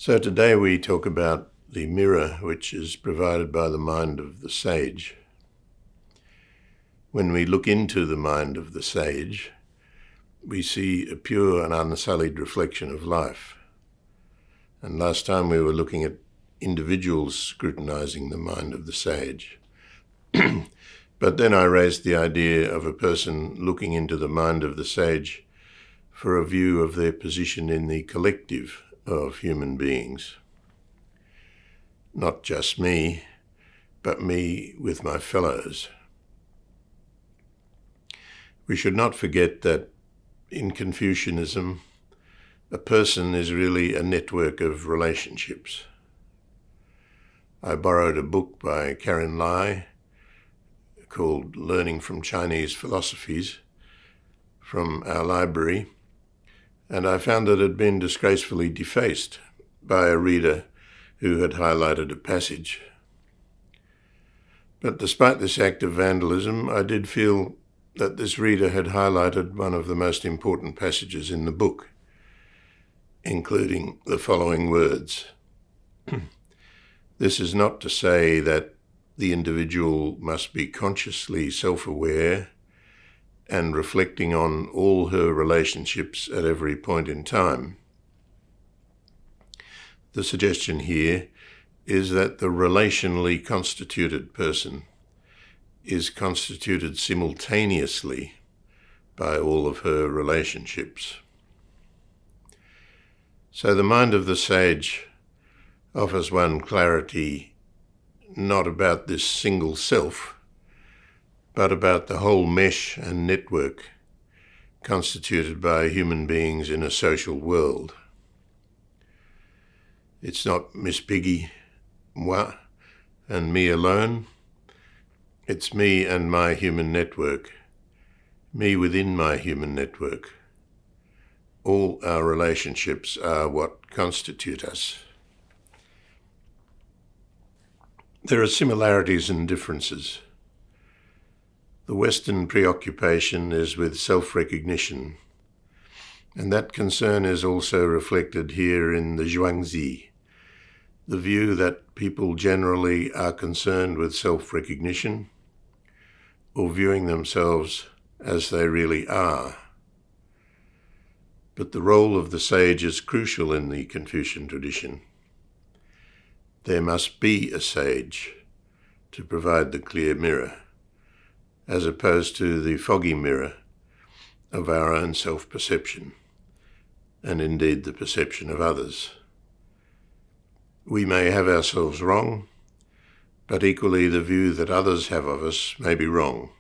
So today we talk about the mirror which is provided by the mind of the sage. When we look into the mind of the sage, we see a pure and unsullied reflection of life. And last time we were looking at individuals scrutinizing the mind of the sage. But then I raised the idea of a person looking into the mind of the sage for a view of their position in the collective of human beings. Not just me, but me with my fellows. We should not forget that in Confucianism, a person is really a network of relationships. I borrowed a book by Karen Lai called Learning from Chinese Philosophies from our library, and I found that it had been disgracefully defaced by a reader who had highlighted a passage. But despite this act of vandalism, I did feel that this reader had highlighted one of the most important passages in the book, including the following words. This is not to say that the individual must be consciously self-aware and reflecting on all her relationships at every point in time. The suggestion here is that the relationally constituted person is constituted simultaneously by all of her relationships. So the mind of the sage offers one clarity not about this single self, but about the whole mesh and network constituted by human beings in a social world. It's not Miss Piggy, moi, and me alone. It's me and my human network, me within my human network. All our relationships are what constitute us. There are similarities and differences. The Western preoccupation is with self-recognition, and that concern is also reflected here in the Zhuangzi, the view that people generally are concerned with self-recognition or viewing themselves as they really are. But the role of the sage is crucial in the Confucian tradition. There must be a sage to provide the clear mirror, as opposed to the foggy mirror of our own self-perception, and indeed the perception of others. We may have ourselves wrong, but equally the view that others have of us may be wrong,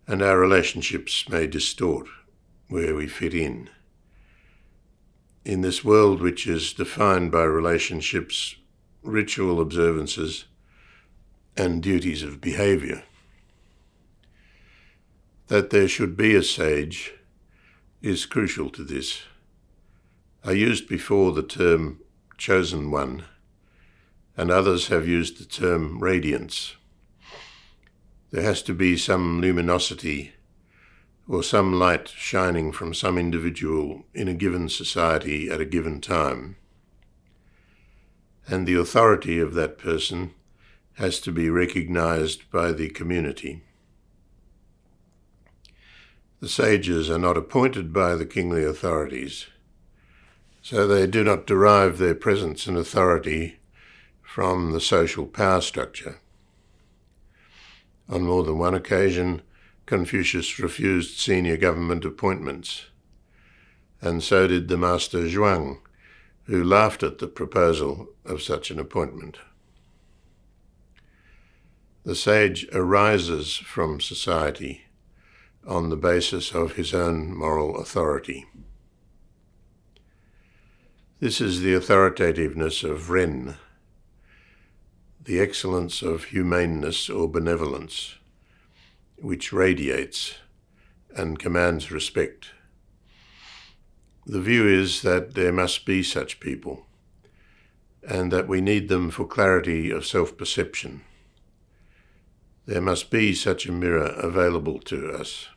and our relationships may distort where we fit in. In this world which is defined by relationships, ritual observances, and duties of behaviour, that there should be a sage is crucial to this. I used before the term chosen one, and others have used the term radiance. There has to be some luminosity or some light shining from some individual in a given society at a given time, and the authority of that person has to be recognised by the community. The sages are not appointed by the kingly authorities, so they do not derive their presence and authority from the social power structure. On more than one occasion, Confucius refused senior government appointments, and so did the Master Zhuang, who laughed at the proposal of such an appointment. The sage arises from society on the basis of his own moral authority. This is the authoritativeness of Ren, the excellence of humaneness or benevolence, which radiates and commands respect. The view is that there must be such people, and that we need them for clarity of self-perception. There must be such a mirror available to us.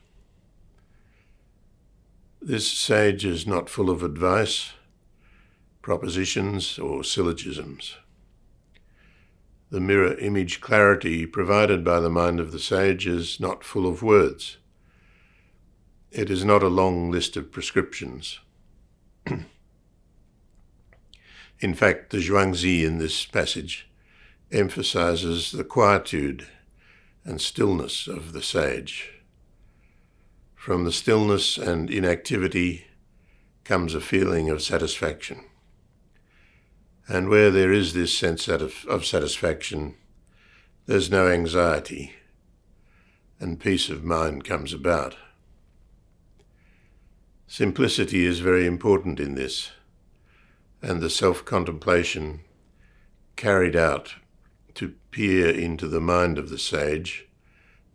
This sage is not full of advice, propositions or syllogisms. The mirror image clarity provided by the mind of the sage is not full of words. It is not a long list of prescriptions. In fact, the Zhuangzi in this passage emphasizes the quietude and stillness of the sage. From the stillness and inactivity comes a feeling of satisfaction. And where there is this sense of satisfaction, there's no anxiety, and peace of mind comes about. Simplicity is very important in this, and the self-contemplation carried out to peer into the mind of the sage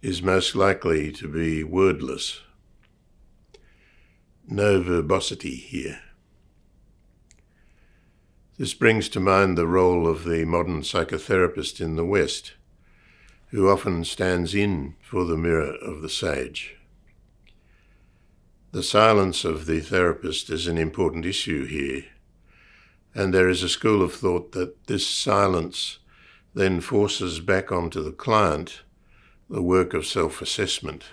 is most likely to be wordless. No verbosity here. This brings to mind the role of the modern psychotherapist in the West, who often stands in for the mirror of the sage. The silence of the therapist is an important issue here, and there is a school of thought that this silence then forces back onto the client the work of self-assessment,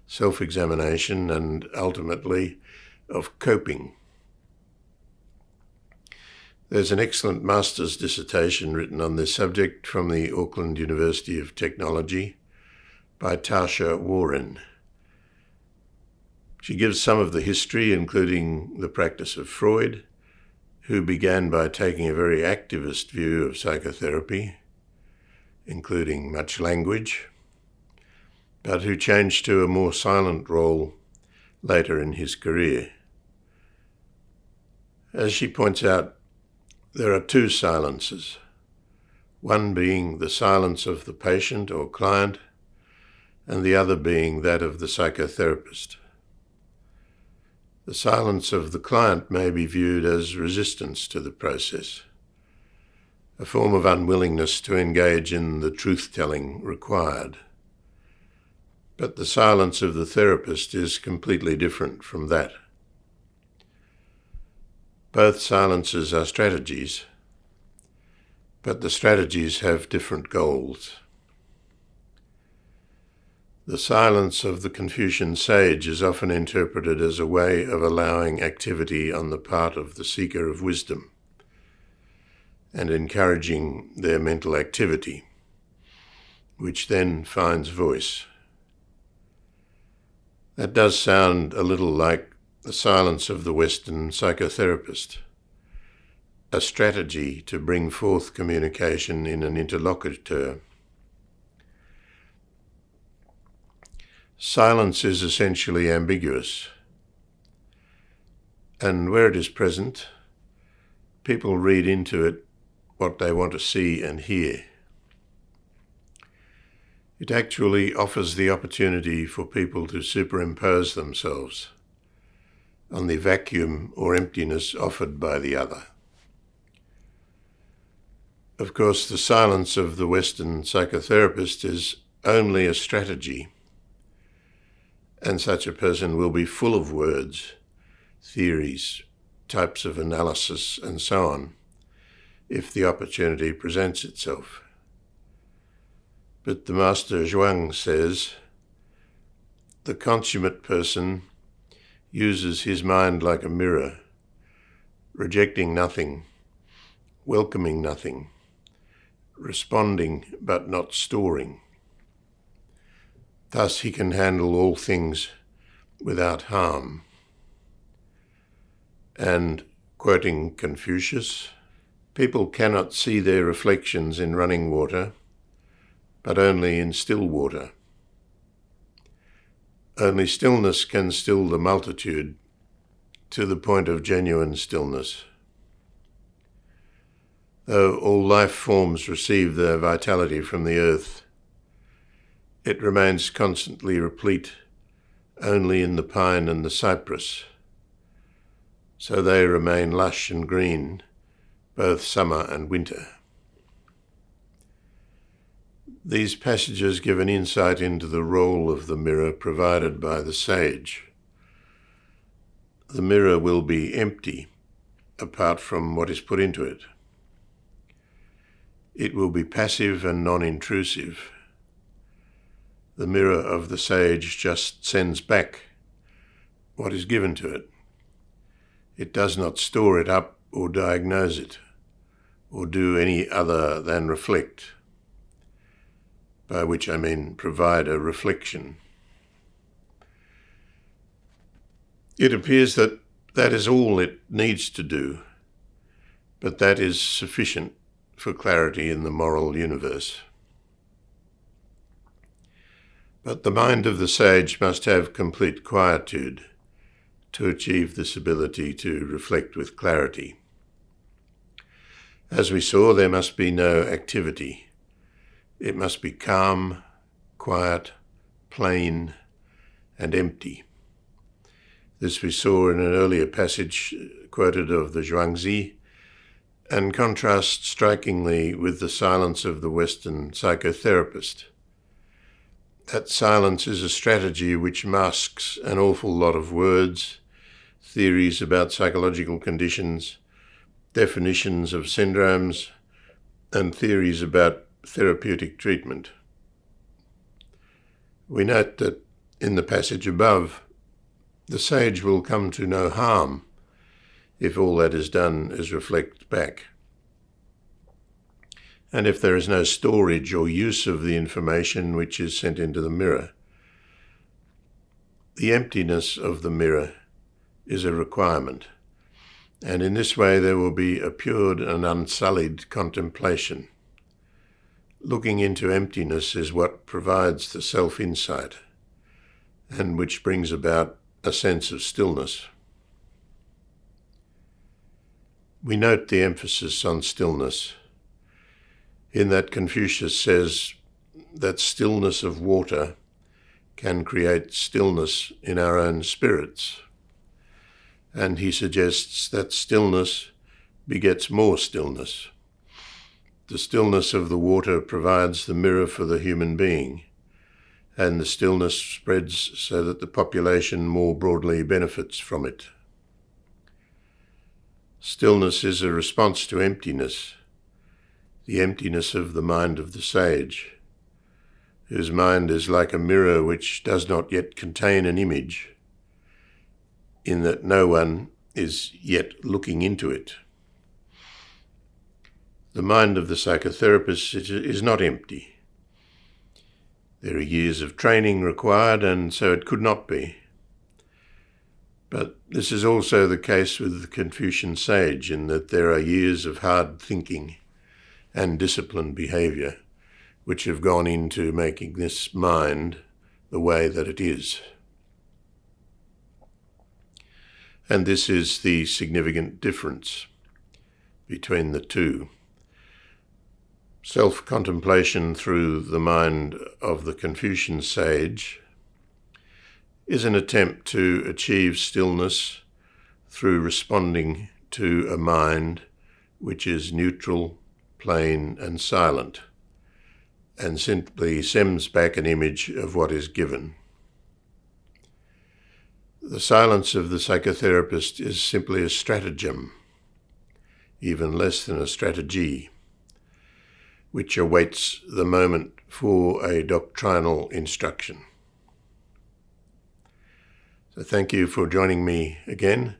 self-examination, and ultimately of coping. There's an excellent master's dissertation written on this subject from the Auckland University of Technology by Tasha Warren. She gives some of the history, including the practice of Freud, who began by taking a very activist view of psychotherapy, including much language, but who changed to a more silent role later in his career. As she points out, there are two silences, one being the silence of the patient or client, and the other being that of the psychotherapist. The silence of the client may be viewed as resistance to the process, a form of unwillingness to engage in the truth-telling required. But the silence of the therapist is completely different from that. Both silences are strategies, but the strategies have different goals. The silence of the Confucian Sage is often interpreted as a way of allowing activity on the part of the seeker of wisdom and encouraging their mental activity, which then finds voice. That does sound a little like the silence of the Western psychotherapist, a strategy to bring forth communication in an interlocutor. Silence is essentially ambiguous, and where it is present, people read into it what they want to see and hear. It actually offers the opportunity for people to superimpose themselves on the vacuum or emptiness offered by the other. Of course, the silence of the Western psychotherapist is only a strategy, and such a person will be full of words, theories, types of analysis, and so on, if the opportunity presents itself. But the Master Zhuang says, the consummate person uses his mind like a mirror, rejecting nothing, welcoming nothing, responding but not storing. Thus he can handle all things without harm. And, quoting Confucius, people cannot see their reflections in running water, but only in still water. Only stillness can still the multitude to the point of genuine stillness. Though all life forms receive their vitality from the earth, it remains constantly replete only in the pine and the cypress, so they remain lush and green both summer and winter. These passages give an insight into the role of the mirror provided by the sage. The mirror will be empty apart from what is put into it. It will be passive and non-intrusive. The mirror of the sage just sends back what is given to it. It does not store it up or diagnose it, or do any other than reflect, by which I mean provide a reflection. It appears that that is all it needs to do, but that is sufficient for clarity in the moral universe. But the mind of the sage must have complete quietude to achieve this ability to reflect with clarity. As we saw, there must be no activity. It must be calm, quiet, plain, and empty. This we saw in an earlier passage quoted of the Zhuangzi, and contrasts strikingly with the silence of the Western psychotherapist. That silence is a strategy which masks an awful lot of words, theories about psychological conditions, definitions of syndromes, and theories about therapeutic treatment. We note that in the passage above, the sage will come to no harm if all that is done is reflect back. And if there is no storage or use of the information which is sent into the mirror, the emptiness of the mirror is a requirement, and in this way there will be a pure and unsullied contemplation. Looking into emptiness is what provides the self-insight, and which brings about a sense of stillness. We note the emphasis on stillness, in that Confucius says that stillness of water can create stillness in our own spirits, and he suggests that stillness begets more stillness. The stillness of the water provides the mirror for the human being, and the stillness spreads so that the population more broadly benefits from it. Stillness is a response to emptiness, the emptiness of the mind of the sage, whose mind is like a mirror which does not yet contain an image, in that no one is yet looking into it. The mind of the psychotherapist is not empty. There are years of training required, and so it could not be. But this is also the case with the Confucian Sage, in that there are years of hard thinking and disciplined behaviour which have gone into making this mind the way that it is. And this is the significant difference between the two. Self-contemplation through the mind of the Confucian Sage is an attempt to achieve stillness through responding to a mind which is neutral, plain, and silent, and simply sends back an image of what is given. The silence of the psychotherapist is simply a stratagem, even less than a strategy, which awaits the moment for a doctrinal instruction. So thank you for joining me again,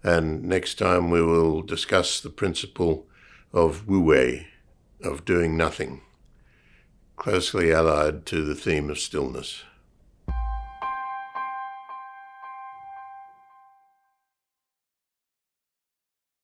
and next time we will discuss the principle of wu-wei, of doing nothing, closely allied to the theme of stillness.